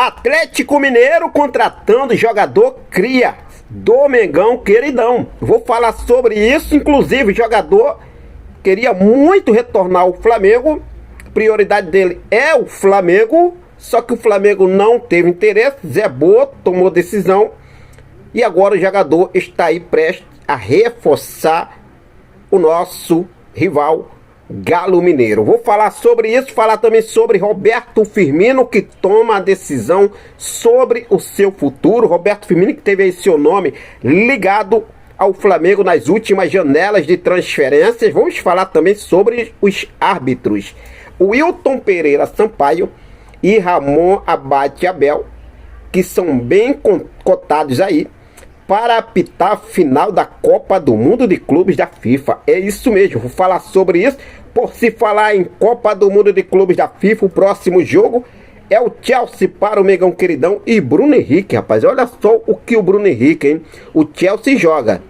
Atlético Mineiro contratando jogador cria do Mengão queridão. Vou falar sobre isso, inclusive o jogador queria muito retornar ao Flamengo. A prioridade dele é o Flamengo, só que o Flamengo não teve interesse. Zé Boto tomou decisão e agora o jogador está aí prestes a reforçar o nosso rival Galo Mineiro. Vou falar sobre isso, falar também sobre Roberto Firmino, que toma a decisão sobre o seu futuro. Roberto Firmino, que teve aí seu nome ligado ao Flamengo nas últimas janelas de transferências. Vamos falar também sobre os árbitros. Wilton Pereira Sampaio e Ramon Abate Abel, que são bem cotados aí para apitar a final da Copa do Mundo de Clubes da FIFA. É isso mesmo, vou falar sobre isso. Por se falar em Copa do Mundo de Clubes da FIFA, o próximo jogo é o Chelsea para o Mengão queridão e Bruno Henrique, rapaz. Olha só o que o Bruno Henrique, hein? O Chelsea joga,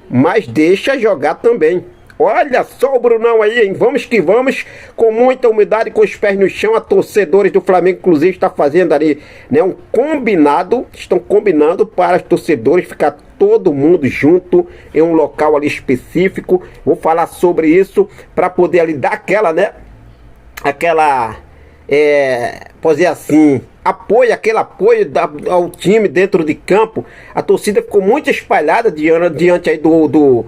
mas deixa jogar também. Olha só o Brunão aí, hein? Vamos que vamos, com muita humildade, com os pés no chão. A torcedores do Flamengo, inclusive, está fazendo ali, né, um combinado. Estão combinando para os torcedores ficar todo mundo junto em um local ali específico. Vou falar sobre isso para poder ali dar aquela, né? Aquela, pode dizer assim, aquele apoio ao time dentro de campo. A torcida ficou muito espalhada diante aí do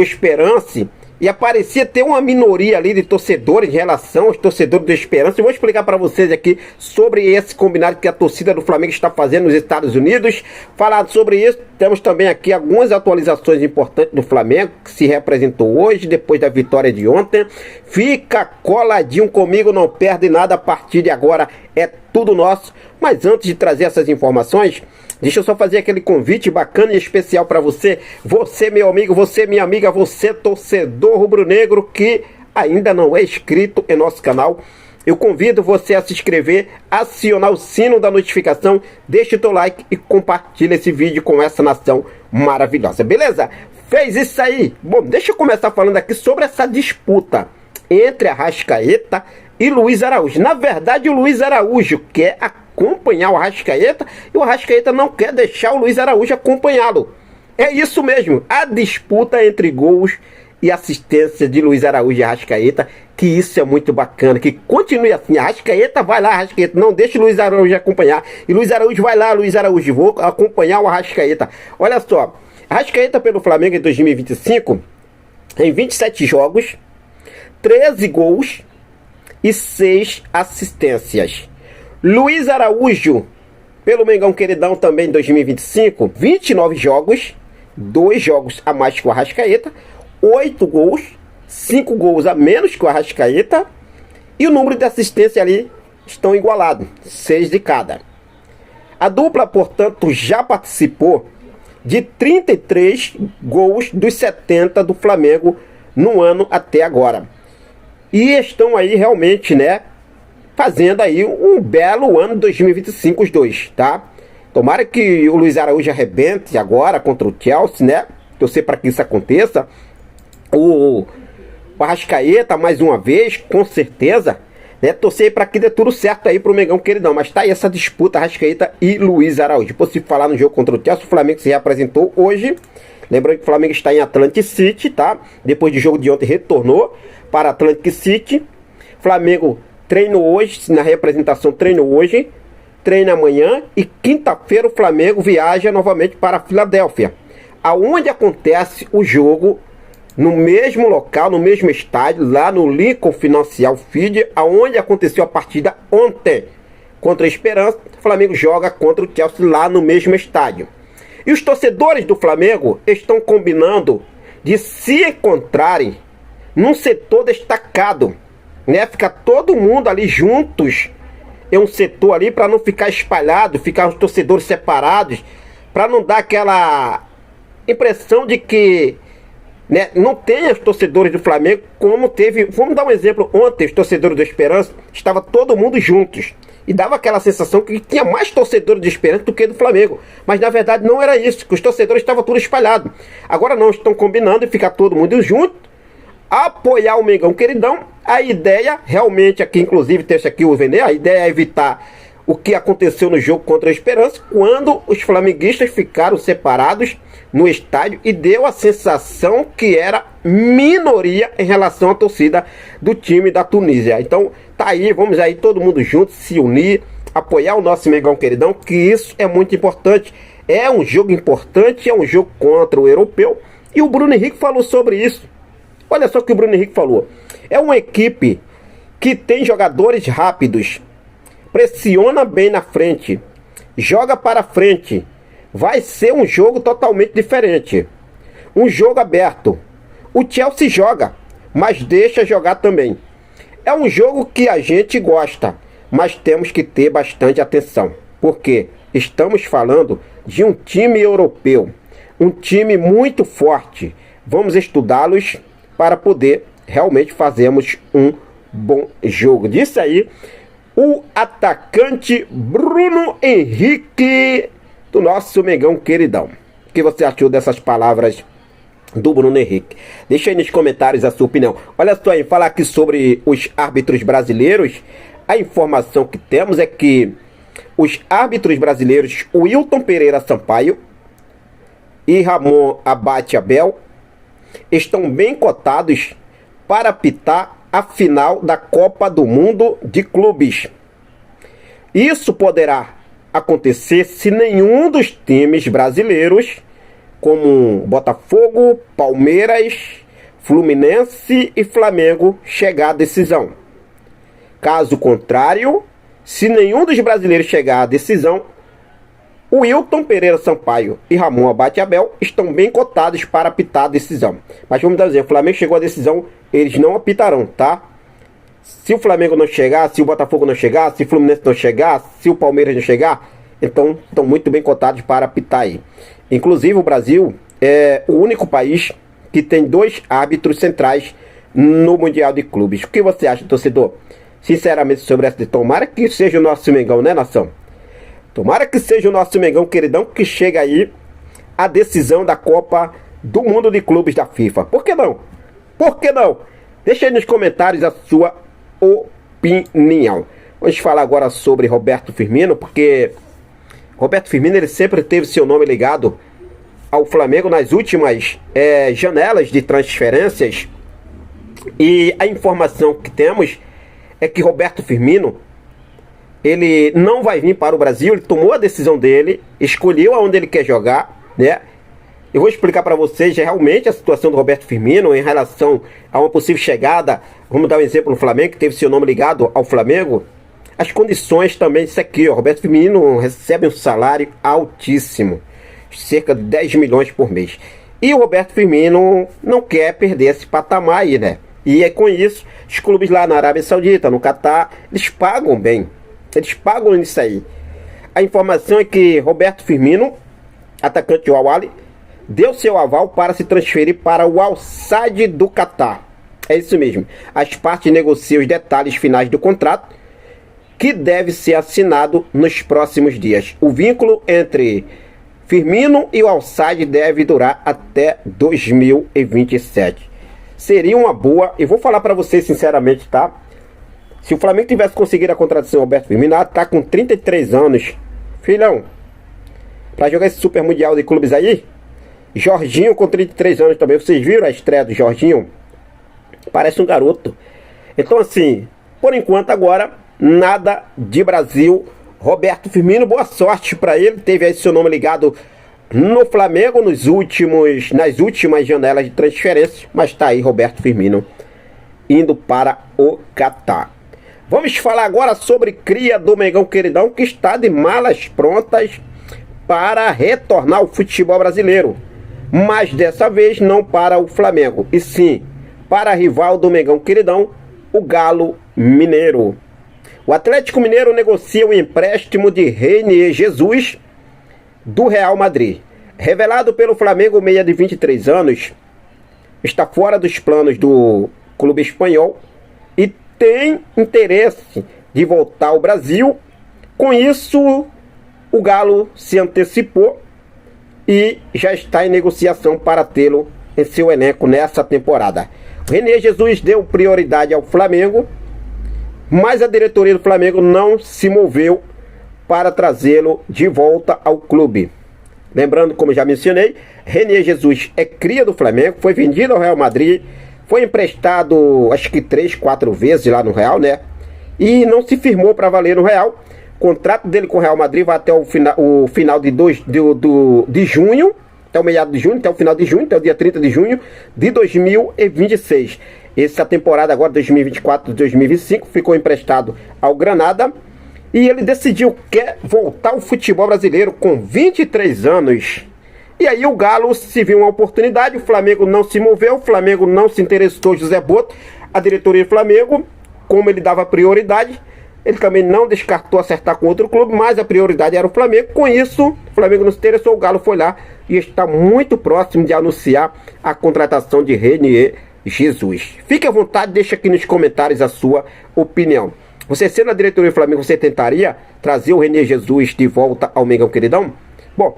Esperance. E aparecia ter uma minoria ali de torcedores em relação aos torcedores do Esperance. Eu vou explicar para vocês aqui sobre esse combinado que a torcida do Flamengo está fazendo nos Estados Unidos. Falar sobre isso, temos também aqui algumas atualizações importantes do Flamengo, que se representou hoje, depois da vitória de ontem. Fica coladinho comigo, não perde nada, a partir de agora é tudo nosso. Mas antes de trazer essas informações, deixa eu só fazer aquele convite bacana e especial para você. Você, meu amigo, você, minha amiga, você, torcedor rubro-negro que ainda não é inscrito em nosso canal. Eu convido você a se inscrever, acionar o sino da notificação, deixe o teu like e compartilhe esse vídeo com essa nação maravilhosa, beleza? Fez isso aí? Bom, deixa eu começar falando aqui sobre essa disputa entre Arrascaeta e Luiz Araújo. Na verdade, o Luiz Araújo quer acompanhar o Arrascaeta e o Arrascaeta não quer deixar o Luiz Araújo acompanhá-lo. É isso mesmo, a disputa entre gols e assistência de Luiz Araújo e Arrascaeta, que isso é muito bacana, que continue assim. Arrascaeta vai lá, Arrascaeta, não deixe o Luiz Araújo acompanhar, e Luiz Araújo vai lá, Luiz Araújo, vou acompanhar o Arrascaeta. Olha só, Arrascaeta pelo Flamengo em 2025, em 27 jogos, 13 gols e 6 assistências. Luiz Araújo pelo Mengão queridão também em 2025, 29 jogos, 2 jogos a mais que o Arrascaeta, 8 gols, 5 gols a menos que o Arrascaeta, e o número de assistência ali estão igualados, 6 de cada. A dupla, portanto, já participou de 33 gols dos 70 do Flamengo no ano até agora. E estão aí realmente, né, fazendo aí um belo ano 2025 os dois, tá? Tomara que o Luiz Araújo arrebente agora contra o Chelsea, né? Torcer para que isso aconteça. O Arrascaeta, mais uma vez, com certeza, né? Torcer para que dê tudo certo aí pro Mengão queridão. Mas tá aí essa disputa, Arrascaeta e Luiz Araújo. Por se falar no jogo contra o Chelsea, o Flamengo se reapresentou hoje. Lembrando que o Flamengo está em Atlantic City, tá? Depois do jogo de ontem, retornou para Atlantic City. Flamengo treinou hoje, na representação treinou hoje, treina amanhã e quinta-feira o Flamengo viaja novamente para a Filadélfia, aonde acontece o jogo no mesmo local, no mesmo estádio, lá no Lincoln Financial Field, aonde aconteceu a partida ontem contra a Esperance. O Flamengo joga contra o Chelsea lá no mesmo estádio. E os torcedores do Flamengo estão combinando de se encontrarem num setor destacado, né? Ficar todo mundo ali juntos em um setor ali para não ficar espalhado, ficar os torcedores separados, para não dar aquela impressão de que, né, não tem os torcedores do Flamengo como teve. Vamos dar um exemplo, ontem os torcedores do Esperance estava todo mundo juntos e dava aquela sensação que tinha mais torcedores do Esperance do que do Flamengo, mas na verdade não era isso, que os torcedores estavam tudo espalhados. Agora não, estão combinando de ficar todo mundo junto, apoiar o Mengão queridão. A ideia realmente aqui, inclusive tem aqui o Vene, a ideia é evitar o que aconteceu no jogo contra a Esperança, quando os flamenguistas ficaram separados no estádio e deu a sensação que era minoria em relação à torcida do time da Tunísia. Então tá aí, vamos aí todo mundo junto, se unir, apoiar o nosso Mengão queridão, que isso é muito importante. É um jogo importante, é um jogo contra o europeu, e o Bruno Henrique falou sobre isso. Olha só o que o Bruno Henrique falou. É uma equipe que tem jogadores rápidos, pressiona bem na frente, joga para frente. Vai ser um jogo totalmente diferente, um jogo aberto. O Chelsea joga, mas deixa jogar também. É um jogo que a gente gosta, mas temos que ter bastante atenção, porque estamos falando de um time europeu, um time muito forte. Vamos estudá-los para poder realmente fazermos um bom jogo. Disse aí o atacante Bruno Henrique, do nosso Mengão queridão. O que você achou dessas palavras do Bruno Henrique? Deixa aí nos comentários a sua opinião. Olha só aí, falar aqui sobre os árbitros brasileiros. A informação que temos é que os árbitros brasileiros Wilton Pereira Sampaio e Ramon Abate Abel estão bem cotados para apitar a final da Copa do Mundo de Clubes. Isso poderá acontecer se nenhum dos times brasileiros, como Botafogo, Palmeiras, Fluminense e Flamengo, chegar à decisão. Caso contrário, se nenhum dos brasileiros chegar à decisão, o Wilton Pereira Sampaio e Ramon Abate Abel estão bem cotados para apitar a decisão. Mas vamos dar um exemplo, o Flamengo chegou à decisão, eles não apitarão, tá? Se o Flamengo não chegar, se o Botafogo não chegar, se o Fluminense não chegar, se o Palmeiras não chegar, então estão muito bem cotados para apitar aí. Inclusive o Brasil é o único país que tem 2 árbitros centrais no Mundial de Clubes. O que você acha, torcedor? Sinceramente, sobre essa, tomara que seja o nosso Mengão, né, nação? Tomara que seja o nosso Mengão queridão que chega aí a decisão da Copa do Mundo de Clubes da FIFA. Por que não? Por que não? Deixa aí nos comentários a sua opinião. Vamos falar agora sobre Roberto Firmino, porque Roberto Firmino ele sempre teve seu nome ligado ao Flamengo nas últimas janelas de transferências. E a informação que temos é que Roberto Firmino ele não vai vir para o Brasil. Ele tomou a decisão dele, escolheu aonde ele quer jogar, né? Eu vou explicar para vocês realmente a situação do Roberto Firmino em relação a uma possível chegada. Vamos dar um exemplo no Flamengo, que teve seu nome ligado ao Flamengo. As condições também disso aqui, ó. Roberto Firmino recebe um salário altíssimo, cerca de 10 milhões por mês. E o Roberto Firmino não quer perder esse patamar aí, né? E é com isso, os clubes lá na Arábia Saudita, no Catar, eles pagam bem. Eles pagam isso aí. A informação é que Roberto Firmino, atacante do Al-Ahly, deu seu aval para se transferir para o Al-Sadd do Catar. É isso mesmo. As partes negociam os detalhes finais do contrato, que deve ser assinado nos próximos dias. O vínculo entre Firmino e o Al-Sadd deve durar até 2027. Seria uma boa, e vou falar para vocês sinceramente, tá? Se o Flamengo tivesse conseguido a contratação do Roberto Firmino, tá com 33 anos. Filhão, para jogar esse Super Mundial de Clubes aí, Jorginho com 33 anos também. Vocês viram a estreia do Jorginho? Parece um garoto. Então assim, por enquanto agora, nada de Brasil. Roberto Firmino, boa sorte para ele. Teve aí seu nome ligado no Flamengo nas últimas janelas de transferência. Mas tá aí Roberto Firmino indo para o Catar. Vamos falar agora sobre cria do Mengão queridão, que está de malas prontas para retornar ao futebol brasileiro. Mas dessa vez não para o Flamengo, e sim para a rival do Mengão queridão, o Galo Mineiro. O Atlético Mineiro negocia o empréstimo de Reinier Jesus do Real Madrid. Revelado pelo Flamengo, o meia de 23 anos está fora dos planos do clube espanhol e tem interesse de voltar ao Brasil. Com isso, o Galo se antecipou e já está em negociação para tê-lo em seu elenco nessa temporada. O Reinier Jesus deu prioridade ao Flamengo, mas a diretoria do Flamengo não se moveu para trazê-lo de volta ao clube. Lembrando, como já mencionei, René Jesus é cria do Flamengo, foi vendido ao Real Madrid, foi emprestado acho que 3, 4 vezes lá no Real, né? E não se firmou para valer no Real. O contrato dele com o Real Madrid vai até o final de junho, até o meado de junho, até o final de junho, até o dia 30 de junho de 2026. Essa temporada agora, 2024-2025, ficou emprestado ao Granada. E ele decidiu que quer voltar ao futebol brasileiro com 23 anos. E aí o Galo se viu uma oportunidade, o Flamengo não se moveu, o Flamengo não se interessou, José Boto, a diretoria do Flamengo, como ele dava prioridade, ele também não descartou acertar com outro clube, mas a prioridade era o Flamengo. Com isso, o Flamengo não se interessou, o Galo foi lá e está muito próximo de anunciar a contratação de René Jesus. Fique à vontade, deixa aqui nos comentários a sua opinião. Você sendo a diretoria do Flamengo, você tentaria trazer o René Jesus de volta ao Mengão Queridão? Bom,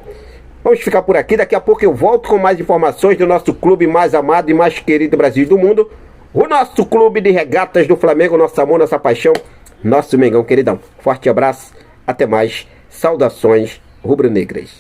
vamos ficar por aqui. Daqui a pouco eu volto com mais informações do nosso clube mais amado e mais querido do Brasil e do mundo. O nosso clube de regatas do Flamengo, nosso amor, nossa paixão, nosso Mengão Queridão. Forte abraço, até mais. Saudações rubro-negras.